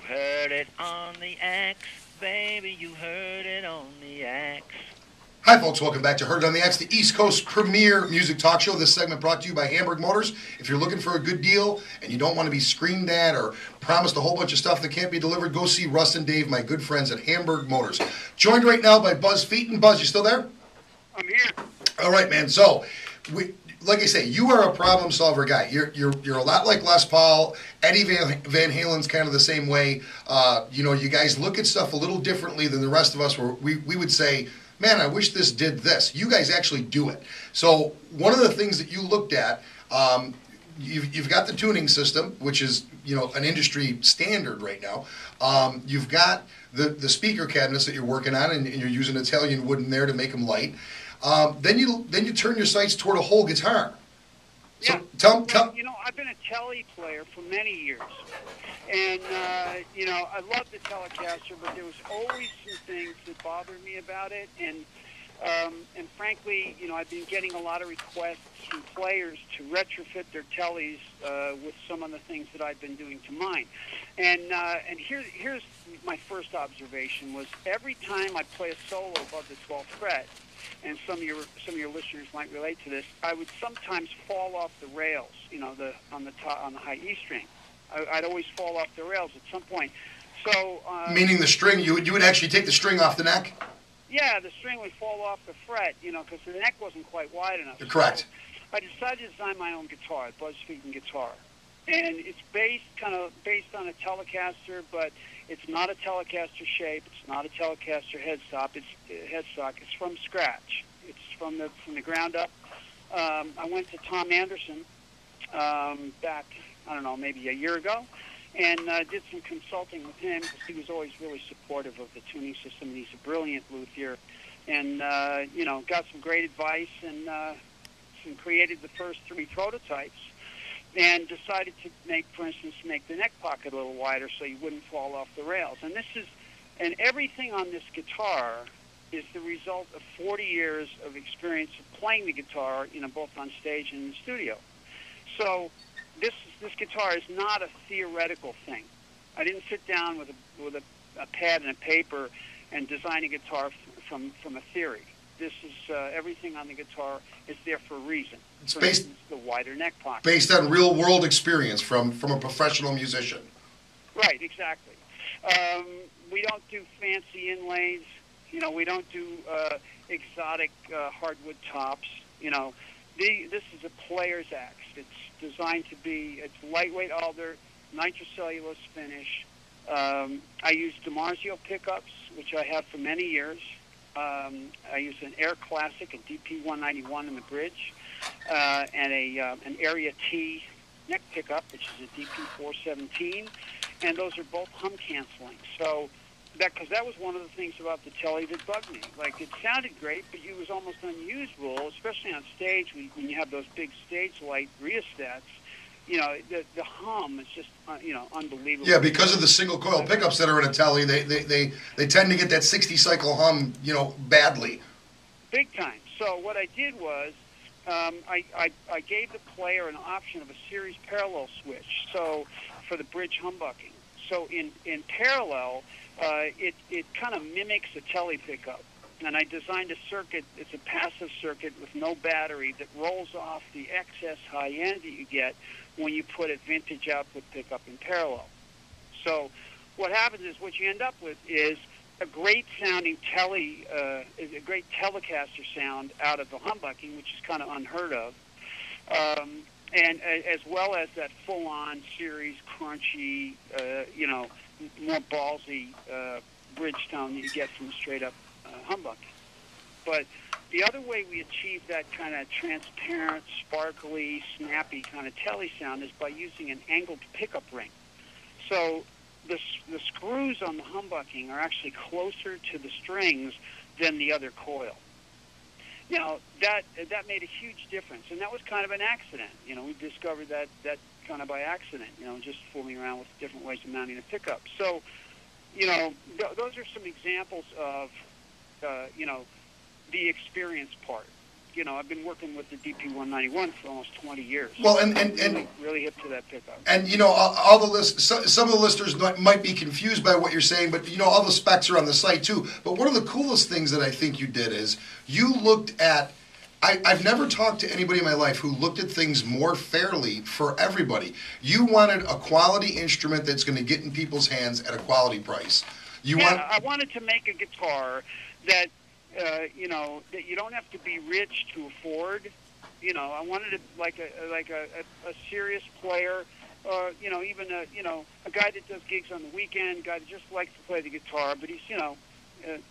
heard it on the X, baby, you heard it on the X. Hi, folks. Welcome back to Heard on the X, the East Coast premier music talk show. This segment brought to you by Hamburg Motors. If you're looking for a good deal and you don't want to be screamed at or promised a whole bunch of stuff that can't be delivered, go see Russ and Dave, my good friends at Hamburg Motors. Joined right now by Buzz Feiten. Buzz, you still there? I'm here. All right, man. So, like I say, you are a problem solver guy. You're a lot like Les Paul. Eddie Van Halen's kind of the same way. You guys look at stuff a little differently than the rest of us. Where we would say, man, I wish this did this. You guys actually do it. So one of the things that you looked at, you've got the tuning system, which is an industry standard right now. You've got the speaker cabinets that you're working on, and you're using Italian wood in there to make them light. Then you turn your sights toward a whole guitar. So Yeah. tell I've been a Tele player for many years. And, I love the Telecaster, but there was always some things that bothered me about it. And frankly, I've been getting a lot of requests from players to retrofit their Teles with some of the things that I've been doing to mine. And here's my first observation was every time I play a solo above the 12th fret, and some of your listeners might relate to this, I would sometimes fall off the rails, on the high E string. I'd always fall off the rails at some point. So meaning the string, you would actually take the string off the neck. yeah, the string would fall off the fret, because the neck wasn't quite wide enough. Correct. So I decided to design my own guitar, a Buzz Feiten guitar, and it's based on a Telecaster, but it's not a Telecaster shape. It's not a Telecaster headstock. It's from scratch. It's from the ground up. I went to Tom Anderson back, I don't know, maybe a year ago, and did some consulting with him because he was always really supportive of the tuning system. And he's a brilliant luthier, and got some great advice and created the first 3 prototypes. And decided to make the neck pocket a little wider so you wouldn't fall off the rails. And everything on this guitar is the result of 40 years of experience of playing the guitar, both on stage and in the studio. So this guitar is not a theoretical thing. I didn't sit down with a pad and a paper and design a guitar from a theory. This is everything on the guitar is there for a reason. It's for based instance, the wider neck pocket. based on real world experience from a professional musician. Right, exactly. We don't do fancy inlays. We don't do exotic hardwood tops. This is a player's axe. It's designed to be. It's lightweight alder, nitrocellulose finish. I use DiMarzio pickups, which I have for many years. I use an Air Classic, a DP191 in the bridge, and an Area T neck pickup, which is a DP417, and those are both hum canceling. So because that was one of the things about the Tele that bugged me. Like, it sounded great, but it was almost unusable, especially on stage when you have those big stage light rheostats. The hum is just unbelievable. Yeah, because of the single coil pickups that are in a Tele, they tend to get that 60 cycle hum, badly. Big time. So what I did was I gave the player an option of a series parallel switch. So for the bridge humbucking. So in parallel, it kind of mimics a Tele pickup. And I designed a circuit. It's a passive circuit with no battery that rolls off the excess high end that you get when you put a vintage output pickup in parallel. So what happens is what you end up with is a great sounding a great Telecaster sound out of the humbucking, which is kind of unheard of, and as well as that full-on series crunchy, more ballsy bridge tone that you get from straight up humbucking. But the other way we achieve that kind of transparent, sparkly, snappy kind of Tele sound is by using an angled pickup ring. So the screws on the humbucking are actually closer to the strings than the other coil. Now, that made a huge difference, and that was kind of an accident. We discovered that kind of by accident, just fooling around with different ways of mounting a pickup. So, those are some examples of, the experience part. I've been working with the DP191 for almost 20 years. Well, I'm really hip to that pickup. And all the some of the listeners might be confused by what you're saying, but all the specs are on the site too. But one of the coolest things that I think you did is you looked at. I've never talked to anybody in my life who looked at things more fairly for everybody. You wanted a quality instrument that's going to get in people's hands at a quality price. I wanted to make a guitar that that you don't have to be rich to afford. I wanted it like a serious player, even a guy that does gigs on the weekend, a guy that just likes to play the guitar, but he's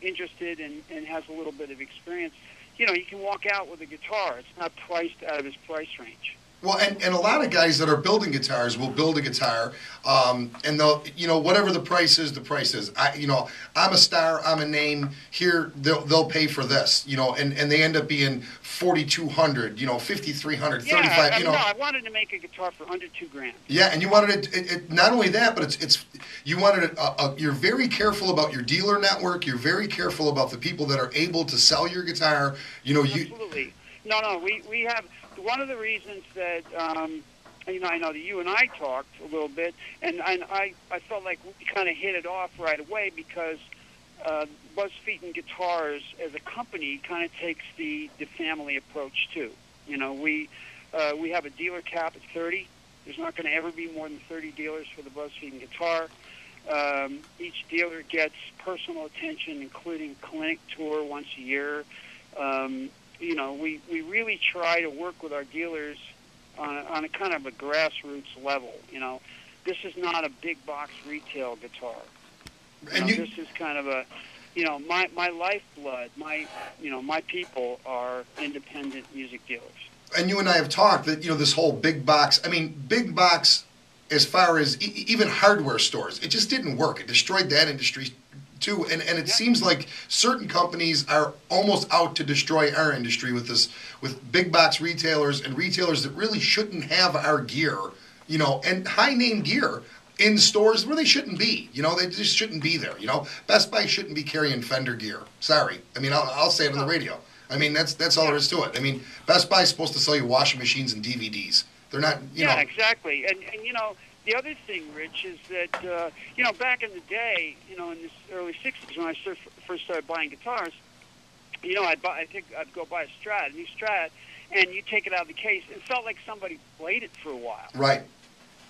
interested and has a little bit of experience. You can walk out with a guitar. It's not priced out of his price range. Well, and a lot of guys that are building guitars will build a guitar, and they'll, whatever the price is, the price is. I'm a star, I'm a name. Here, they'll pay for this, and they end up being $4,200, $5,300, $3,500. No, I wanted to make a guitar for under $2,000. Yeah, and you wanted it not only that, but you wanted it. You're very careful about your dealer network. You're very careful about the people that are able to sell your guitar. Absolutely. No, we have. One of the reasons that, I know that you and I talked a little bit, and I felt like we kind of hit it off right away because Buzz Feiten Guitars as a company kind of takes the family approach too. We have a dealer cap at 30. There's not going to ever be more than 30 dealers for the Buzz Feiten guitar. Each dealer gets personal attention, including clinic tour once a year. We really try to work with our dealers on a kind of a grassroots level. This is not a big box retail guitar. This is kind of a, my lifeblood. My people are independent music dealers. And you and I have talked that this whole big box. I mean, big box, as far as even hardware stores, it just didn't work. It destroyed that industry too, and it seems like certain companies are almost out to destroy our industry with big box retailers and retailers that really shouldn't have our gear, and high name gear in stores where they shouldn't be. They just shouldn't be there. Best Buy shouldn't be carrying Fender gear. Sorry, I mean I'll say it on the radio. I mean that's all there is to it. I mean Best Buy is supposed to sell you washing machines and DVDs. They're not. Yeah, exactly, and the other thing, Rich, is that, back in the day, in the early 60s when I first started buying guitars, I'd go buy a new Strat, and you take it out of the case. It felt like somebody played it for a while. Right.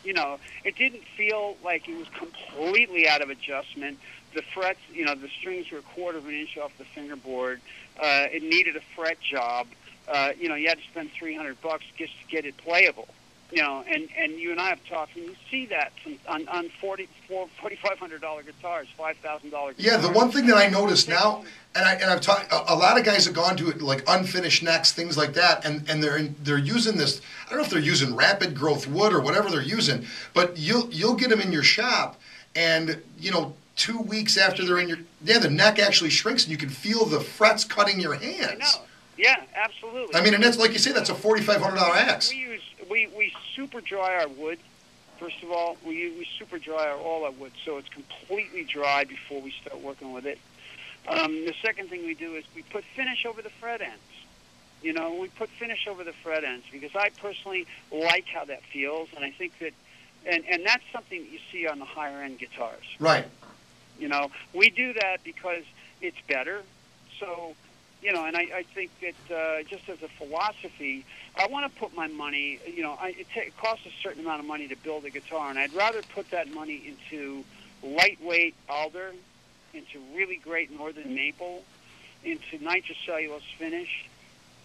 It didn't feel like it was completely out of adjustment. The frets, the strings were a quarter of an inch off the fingerboard. It needed a fret job. You had to spend $300 just to get it playable. And you and I have talked, and you see that on $4,500 guitars, $5,000 guitars. Yeah, the one thing that I noticed now, and I've talked, a lot of guys have gone to it like unfinished necks, things like that, and they're using this. I don't know if they're using rapid growth wood or whatever they're using, but you'll get them in your shop, and 2 weeks after they're in the neck actually shrinks, and you can feel the frets cutting your hands. I know. Yeah, absolutely. I mean, and that's like you say, that's a $4,500 axe. We super dry our wood. First of all, we super dry all our wood, so it's completely dry before we start working with it. The second thing we do is we put finish over the fret ends. We put finish over the fret ends because I personally like how that feels, and I think that, and that's something that you see on the higher end guitars. Right. We do that because it's better. So. And I think that just as a philosophy, I want to put my money, it costs a certain amount of money to build a guitar, and I'd rather put that money into lightweight alder, into really great northern maple, into nitrocellulose finish,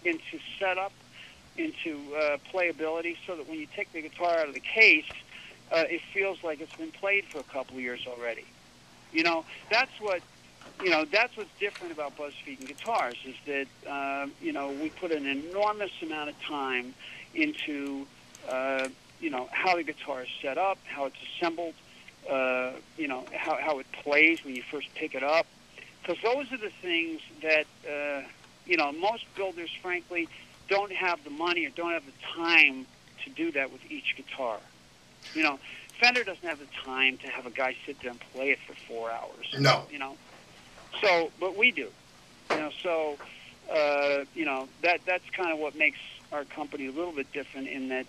into setup, into playability, so that when you take the guitar out of the case, it feels like it's been played for a couple of years already. That's what's different about Buzz Feiten Guitars is that, we put an enormous amount of time into, how the guitar is set up, how it's assembled, how it plays when you first pick it up. Because those are the things that, most builders, frankly, don't have the money or don't have the time to do that with each guitar. Fender doesn't have the time to have a guy sit there and play it for 4 hours. No. So, but we do. So that's kind of what makes our company a little bit different in that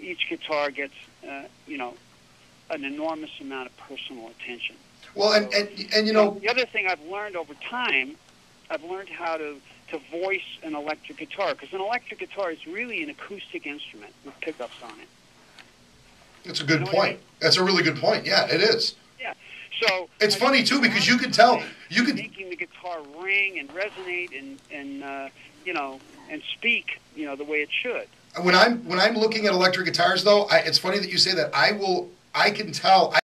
each guitar gets, an enormous amount of personal attention. Well, and the other thing I've learned over time, I've learned how to voice an electric guitar, because an electric guitar is really an acoustic instrument with pickups on it. That's a good point. That's a really good point. Yeah, it is. Yeah. So it's funny too because you can tell making the guitar ring and resonate and speak the way it should. When I'm looking at electric guitars though, it's funny that you say that. I can tell.